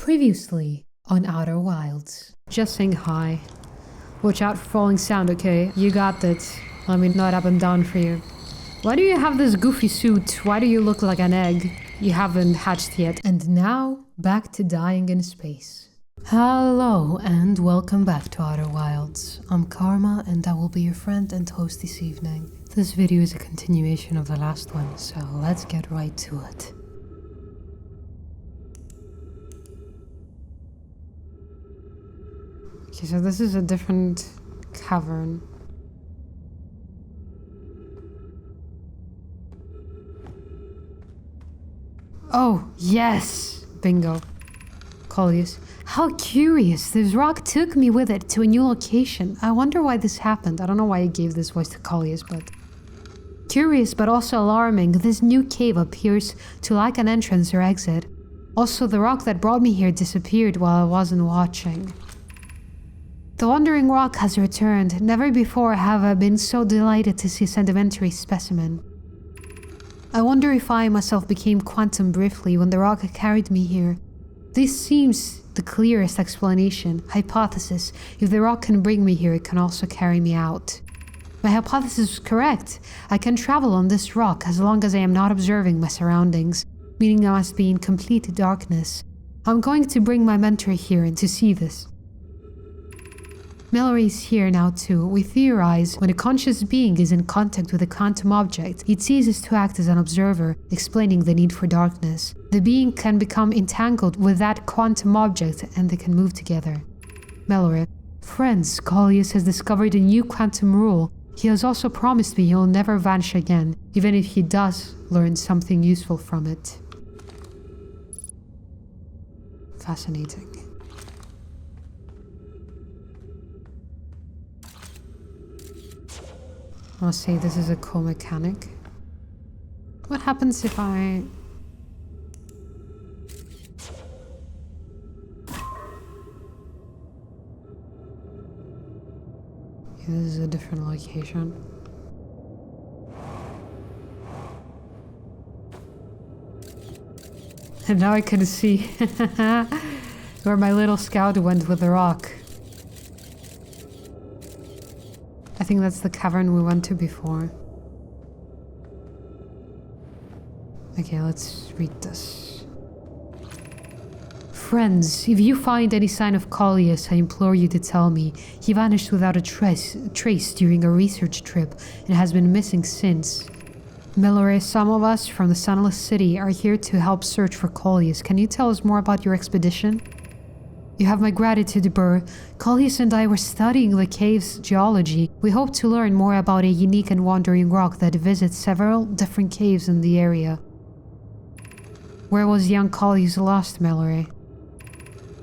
Previously on Outer Wilds. Just saying hi. Watch out for falling sound, okay? You got that. Let me nod up and down for you. Why do you have this goofy suit? Why do you look like an egg? You haven't hatched yet. And now, back to dying in space. Hello and welcome back to Outer Wilds. I'm Karma and I will be your friend and host this evening. This video is a continuation of the last one, so let's get right to it. Okay, so this is a different cavern. Oh, yes! Bingo. Coleus. How curious! This rock took me with it to a new location. I wonder why this happened. I don't know why I gave this voice to Coleus, but... Curious, but also alarming. This new cave appears to lack an entrance or exit. Also, the rock that brought me here disappeared while I wasn't watching. The wandering rock has returned. Never before have I been so delighted to see a sedimentary specimen. I wonder if I myself became quantum briefly when the rock carried me here. This seems the clearest explanation. Hypothesis. If the rock can bring me here, it can also carry me out. My hypothesis was correct. I can travel on this rock as long as I am not observing my surroundings, meaning I must be in complete darkness. I'm going to bring my mentor here to see this. Mallory is here now too. We theorize when a conscious being is in contact with a quantum object, it ceases to act as an observer, explaining the need for darkness. The being can become entangled with that quantum object and they can move together. Mallory. Friends, Coleus has discovered a new quantum rule. He has also promised me he'll never vanish again, even if he does learn something useful from it. Fascinating. I'll say this is a cool mechanic. What happens if I... This is a different location. And now I can see where my little scout went with the rock. I think that's the cavern we went to before. Okay, let's read this. Friends, if you find any sign of Coleus, I implore you to tell me. He vanished without a trace during a research trip and has been missing since. Mallory, some of us from the Sunless City are here to help search for Coleus. Can you tell us more about your expedition? You have my gratitude, Burr. Coleus and I were studying the cave's geology. We hope to learn more about a unique and wandering rock that visits several different caves in the area. Where was young Coleus lost, Mallory?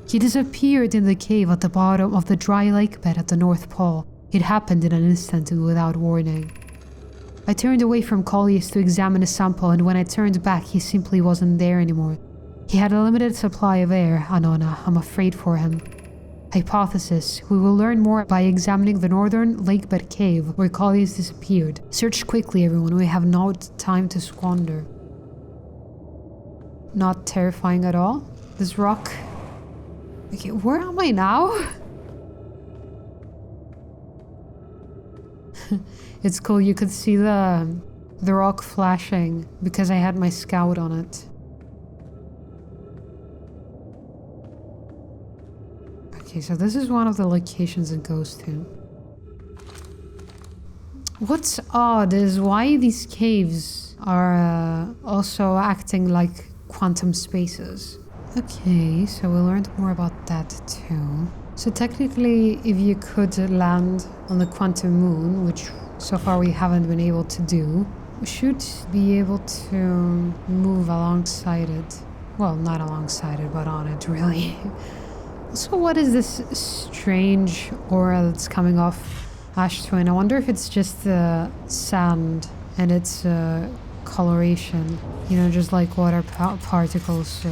He disappeared in the cave at the bottom of the dry lake bed at the North Pole. It happened in an instant and without warning. I turned away from Coleus to examine a sample, and when I turned back, he simply wasn't there anymore. He had a limited supply of air, Anona. I'm afraid for him. Hypothesis. We will learn more by examining the northern lakebed cave where Coleus disappeared. Search quickly, everyone. We have no time to squander. Not terrifying at all? This rock... Okay, where am I now? It's cool. You could see the rock flashing because I had my scout on it. Okay, so this is one of the locations it goes to. What's odd is why these caves are also acting like quantum spaces. Okay, so we learned more about that too. So technically, if you could land on the quantum moon, which so far we haven't been able to do, we should be able to move alongside it. Well, not alongside it, but on it, really. So what is this strange aura that's coming off Ash Twin? I wonder if it's just the sand and its coloration. You know, just like water particles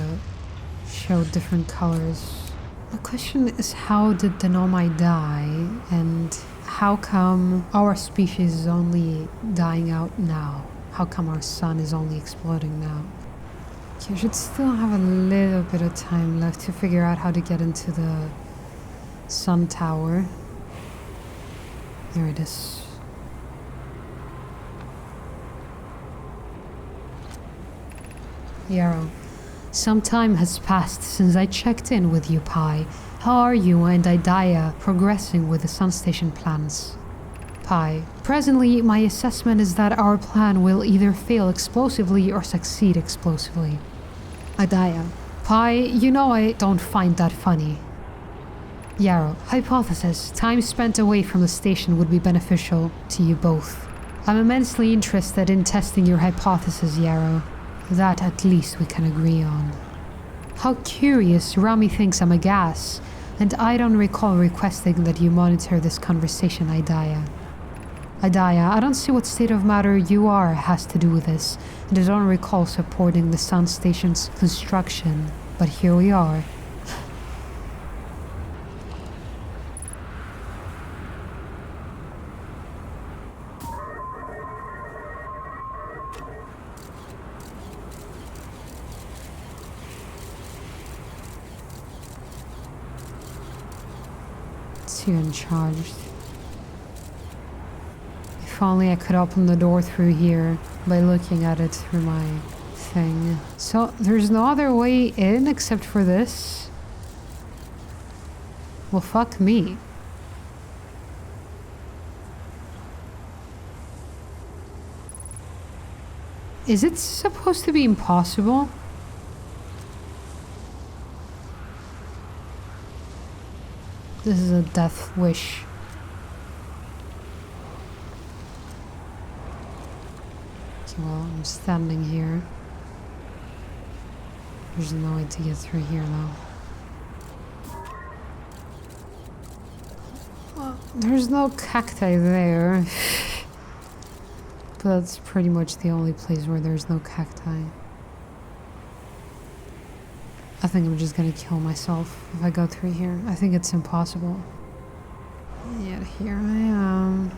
show different colors. The question is, how did the Nomai die? And how come our species is only dying out now? How come our sun is only exploding now? Okay, I should still have a little bit of time left to figure out how to get into the sun tower. There it is. Yarrow, some time has passed since I checked in with you, Pi. How are you and Idaya progressing with the sun station plans? Pi, presently my assessment is that our plan will either fail explosively or succeed explosively. Idaya, Pi, you know I don't find that funny. Yarrow, hypothesis. Time spent away from the station would be beneficial to you both. I'm immensely interested in testing your hypothesis, Yarrow. That at least we can agree on. How curious, Rami thinks I'm a gas, and I don't recall requesting that you monitor this conversation, Idaya. Idaya, I don't see what state of matter you are has to do with this, and I don't recall supporting the sun station's construction, but here we are. It's even charged. If only I could open the door through here by looking at it through my thing. So there's no other way in except for this? Well, fuck me. Is it supposed to be impossible? This is a death wish. Okay, well, I'm standing here. There's no way to get through here now. Well, there's no cacti there. But that's pretty much the only place where there's no cacti. I think I'm just gonna kill myself if I go through here. I think it's impossible. Yet here I am.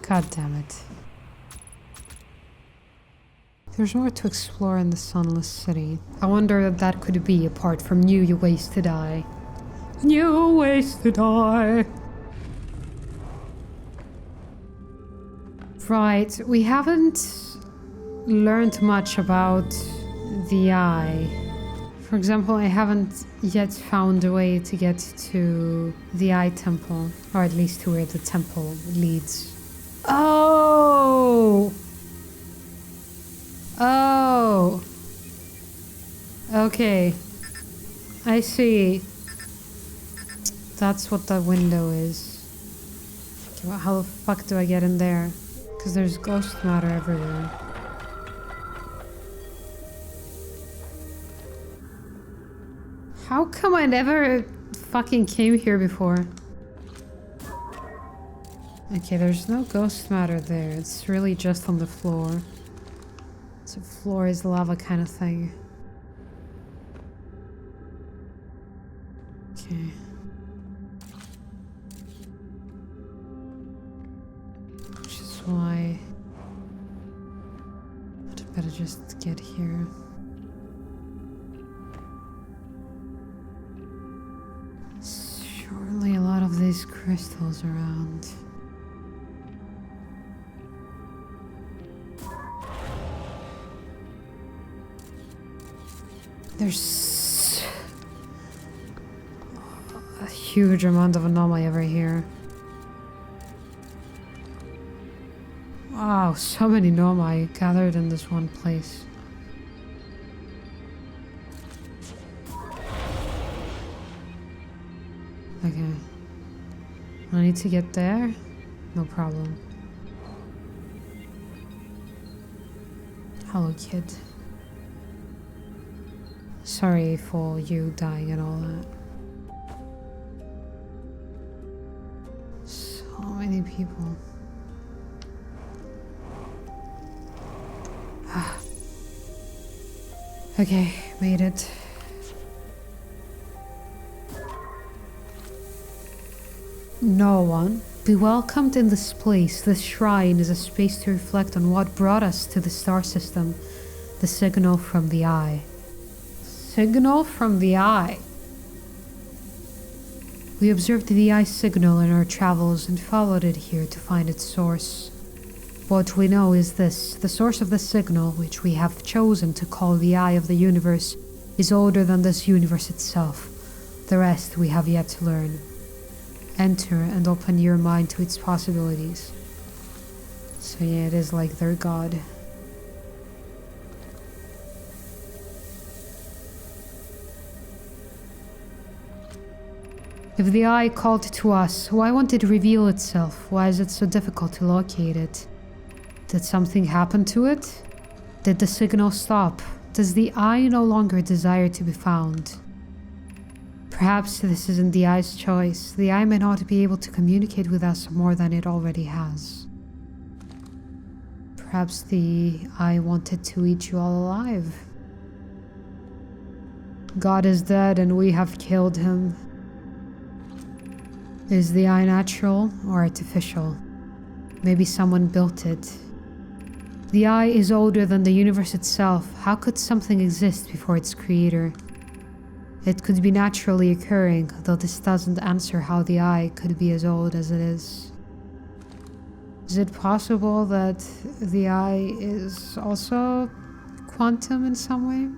God damn it. There's more to explore in the Sunless City. I wonder if that could be apart from new ways to die. New ways to die. Right, we haven't learned much about the eye. For example, I haven't yet found a way to get to the Eye Temple, or at least to where the temple leads. Oh! Oh! Okay. I see. That's what that window is. Okay, well, how the fuck do I get in there? Because there's ghost matter everywhere. How come I never fucking came here before? Okay, there's no ghost matter there. It's really just on the floor. It's a floor is lava kind of thing. Okay. Which is why I'd better just get here. Surely a lot of these crystals around. There's a huge amount of Nomai over here. Wow, so many Nomai gathered in this one place. Okay. I need to get there? No problem. Hello, kid. Sorry for you dying and all that. So many people. Okay, made it. No one. Be welcomed in this place. This shrine is a space to reflect on what brought us to the star system. The signal from the eye. Signal from the eye. We observed the eye signal in our travels and followed it here to find its source. What we know is this: the source of the signal, which we have chosen to call the eye of the universe, is older than this universe itself. The rest we have yet to learn. Enter and open your mind to its possibilities. So yeah, it is like their god. If the eye called to us, why won't it reveal itself? Why is it so difficult to locate it? Did something happen to it? Did the signal stop? Does the eye no longer desire to be found? Perhaps this isn't the eye's choice. The eye may not be able to communicate with us more than it already has. Perhaps the eye wanted to eat you all alive. God is dead and we have killed him. Is the eye natural or artificial? Maybe someone built it. The eye is older than the universe itself. How could something exist before its creator? It could be naturally occurring, though this doesn't answer how the eye could be as old as it is. Is it possible that the eye is also quantum in some way?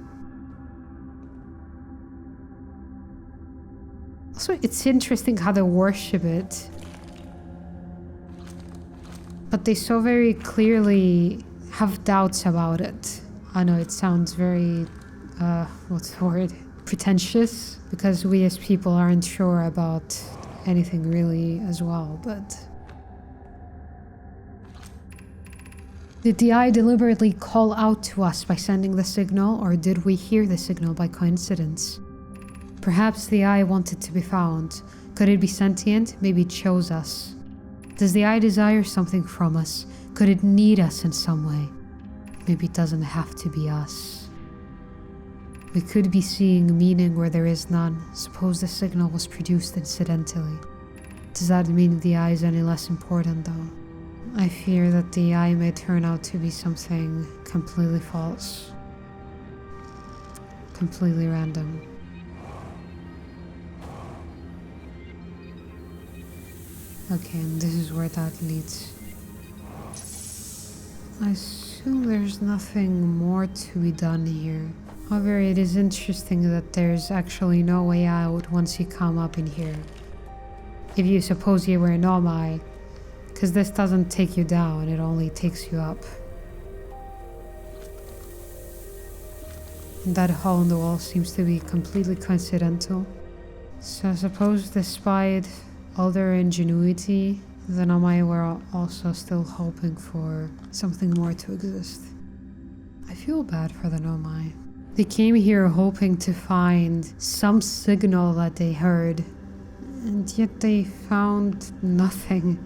Also, it's interesting how they worship it. But they so very clearly have doubts about it. I know it sounds very, what's the word? Pretentious, because we as people aren't sure about anything really as well, but... Did the eye deliberately call out to us by sending the signal, or did we hear the signal by coincidence? Perhaps the eye wanted to be found. Could it be sentient? Maybe it chose us. Does the eye desire something from us? Could it need us in some way? Maybe it doesn't have to be us. We could be seeing meaning where there is none. Suppose the signal was produced incidentally. Does that mean the eye is any less important though? I fear that the eye may turn out to be something completely false. Completely random. Okay, and this is where that leads. I assume there's nothing more to be done here. However, it is interesting that there's actually no way out once you come up in here. If you suppose you were a Nomai, because this doesn't take you down, it only takes you up. And that hole in the wall seems to be completely coincidental. So I suppose despite all their ingenuity, the Nomai were also still hoping for something more to exist. I feel bad for the Nomai. They came here hoping to find some signal that they heard, and yet they found nothing.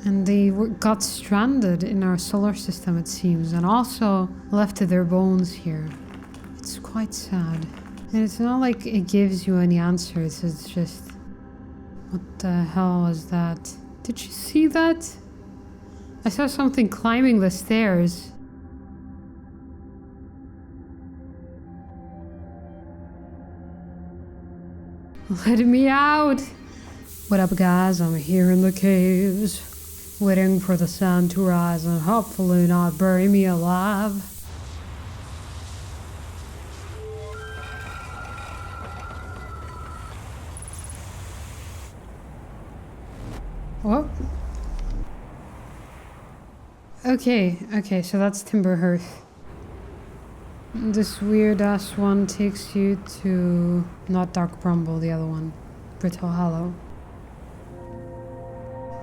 And they got stranded in our solar system, it seems, and also left their bones here. It's quite sad. And it's not like it gives you any answers, it's just... What the hell was that? Did you see that? I saw something climbing the stairs. Let me out! What up, guys? I'm here in the caves, waiting for the sun to rise and hopefully not bury me alive. What? Okay, so that's Timber Hearth. This weird ass one takes you to... not Dark Brumble, the other one. Brittle Hollow.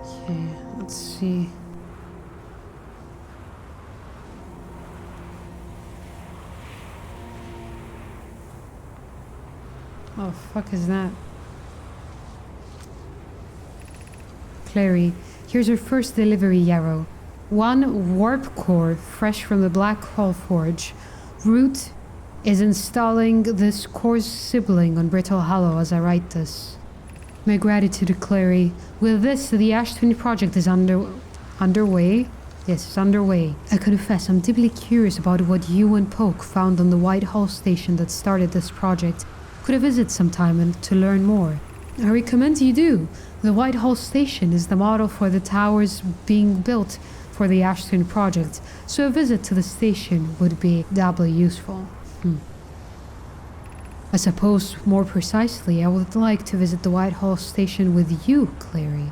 Okay, let's see. Oh, fuck is that? Clary, here's your first delivery, Yarrow. 1 warp core, fresh from the Black Hole Forge. Root is installing this core's sibling on Brittle Hollow as I write this. My gratitude, Clary. With this, the Ash Twin project is underway. Yes, it's underway. I confess, I'm deeply curious about what you and Poke found on the Whitehall station that started this project. Could I visit sometime and to learn more? I recommend you do. The Whitehall station is the model for the towers being built for the Ash Twin project, so a visit to the station would be doubly useful. I suppose, more precisely, I would like to visit the Whitehall station with you, Clary.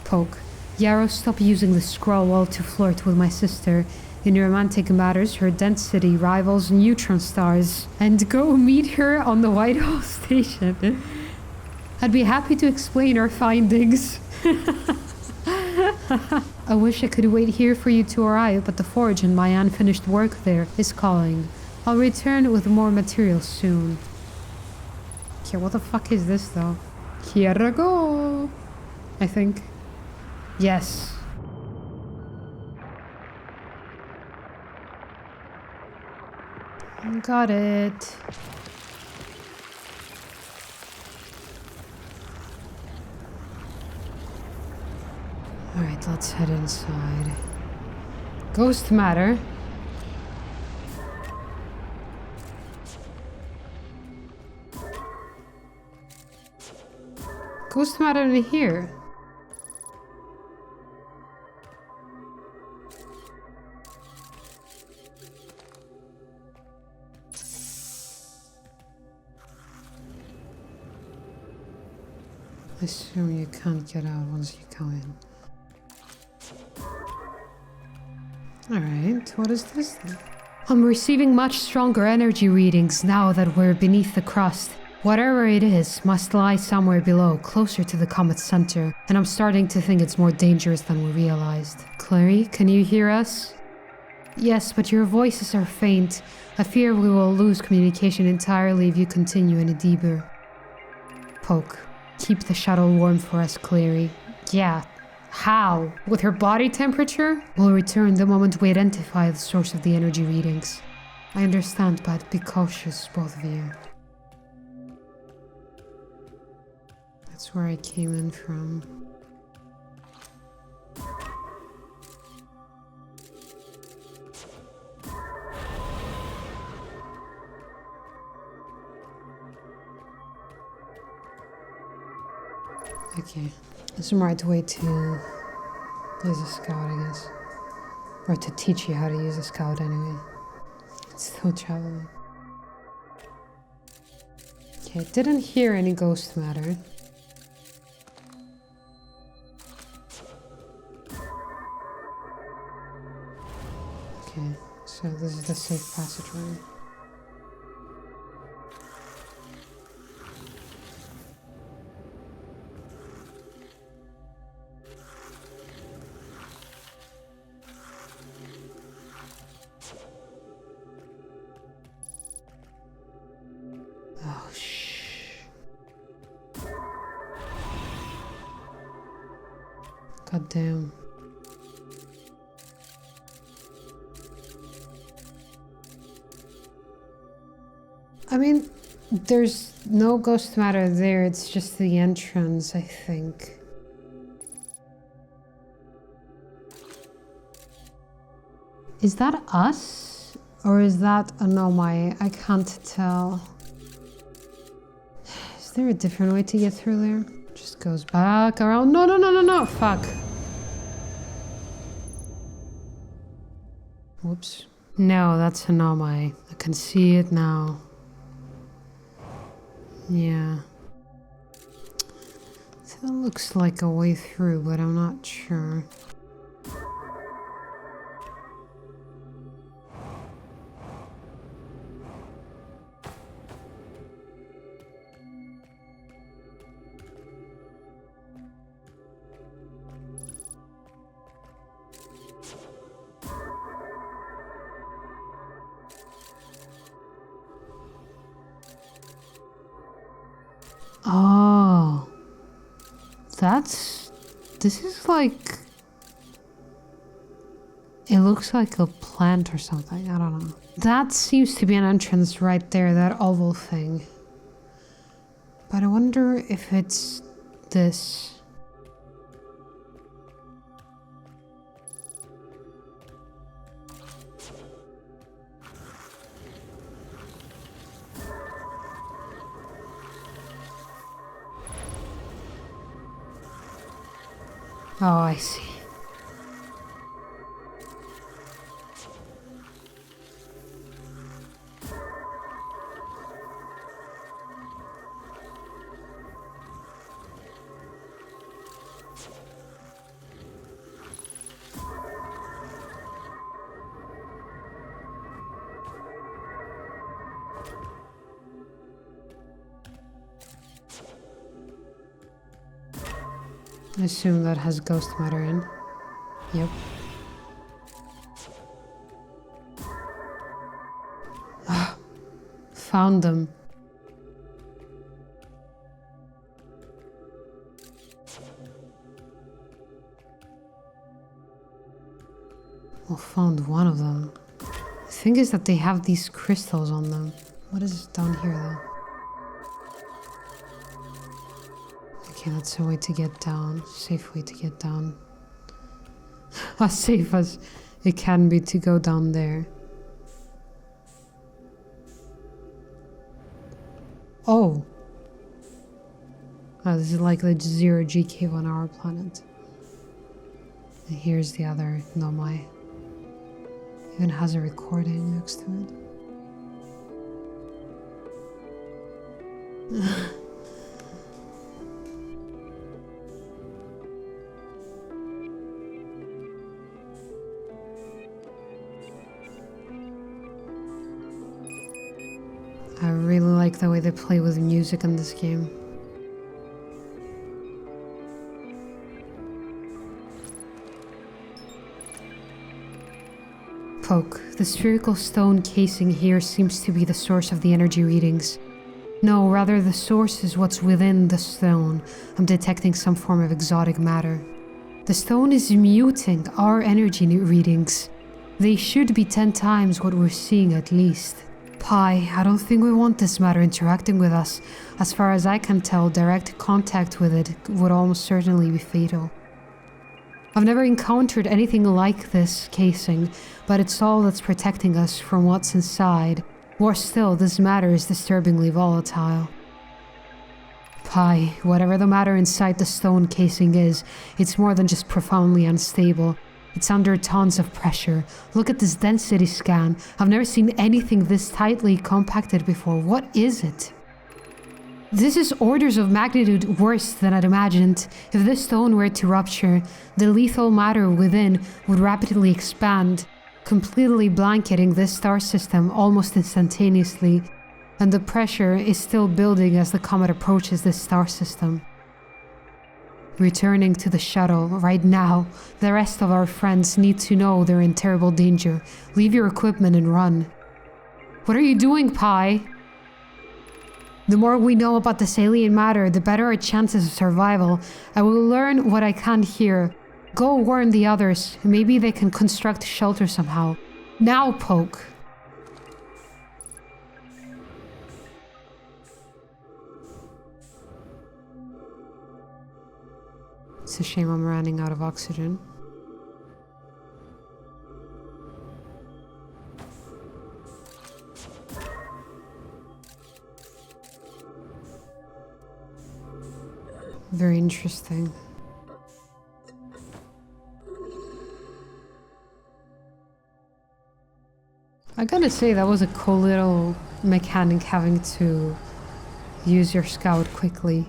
Poke. Yarrow, stop using the scroll wall to flirt with my sister. In romantic matters, her density rivals neutron stars. And go meet her on the Whitehall station. I'd be happy to explain our findings. I wish I could wait here for you to arrive, but the forge and my unfinished work there is calling. I'll return with more materials soon. Okay, what the fuck is this though? Here I go, I think. Yes. Got it. Alright, let's head inside. Ghost matter. Ghost matter in here. I assume you can't get out once you come in. Alright, what is this then? I'm receiving much stronger energy readings now that we're beneath the crust. Whatever it is must lie somewhere below, closer to the comet's center, and I'm starting to think it's more dangerous than we realized. Clary, can you hear us? Yes, but your voices are faint. I fear we will lose communication entirely if you continue any deeper. Poke, keep the shuttle warm for us, Clary. Yeah. How? With her body temperature? We'll return the moment we identify the source of the energy readings. I understand, but be cautious, both of you. That's where I came in from. Okay. This is the right way to use a scout, I guess. Or to teach you how to use a scout anyway. It's still traveling. Okay, didn't hear any ghost matter. Okay, so this is the safe passageway. Oh, shh. God damn. I mean, there's no ghost matter there, it's just the entrance, I think. Is that us? Or is that a Nomai? I can't tell. Is there a different way to get through there? Just goes back around. No, no, no, no, no! Fuck. Whoops. No, that's a Nomai. I can see it now. Yeah. That looks like a way through, but I'm not sure. Oh, this is like, it looks like a plant or something, I don't know. That seems to be an entrance right there, that oval thing. But I wonder if it's this? Oh, I see. I assume that has ghost matter in. Yep. Found them. Well, found one of them. The thing is that they have these crystals on them. What is down here though? Okay, that's a way to get down. Safe way to get down. As safe as it can be to go down there. Oh! Oh, this is like the zero-G cave on our planet. And here's the other Nomai. Even has a recording next to it. I really like the way they play with music in this game. Poke, the spherical stone casing here seems to be the source of the energy readings. No, rather the source is what's within the stone. I'm detecting some form of exotic matter. The stone is muting our energy readings. They should be 10 times what we're seeing at least. Pi, I don't think we want this matter interacting with us. As far as I can tell, direct contact with it would almost certainly be fatal. I've never encountered anything like this casing, but it's all that's protecting us from what's inside. Worse still, this matter is disturbingly volatile. Pi, whatever the matter inside the stone casing is, it's more than just profoundly unstable. It's under tons of pressure. Look at this density scan. I've never seen anything this tightly compacted before. What is it? This is orders of magnitude worse than I'd imagined. If this stone were to rupture, the lethal matter within would rapidly expand, completely blanketing this star system almost instantaneously. And the pressure is still building as the comet approaches this star system. Returning to the shuttle right now. The rest of our friends need to know they're in terrible danger. Leave your equipment and run. What are you doing, Pi? The more we know about this alien matter, the better our chances of survival. I will learn what I can here. Go warn the others. Maybe they can construct shelter somehow. Now, Poke. It's a shame I'm running out of oxygen. Very interesting. I gotta say, that was a cool little mechanic, having to use your scout quickly.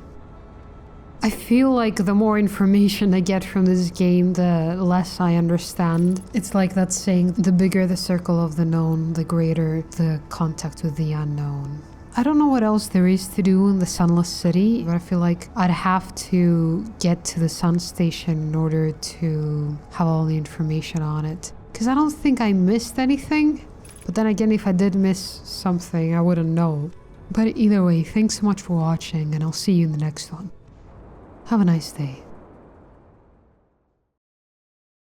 I feel like the more information I get from this game, the less I understand. It's like that saying, the bigger the circle of the known, the greater the contact with the unknown. I don't know what else there is to do in the Sunless City, but I feel like I'd have to get to the Sun Station in order to have all the information on it. Because I don't think I missed anything. But then again, if I did miss something, I wouldn't know. But either way, thanks so much for watching, and I'll see you in the next one. Have a nice day.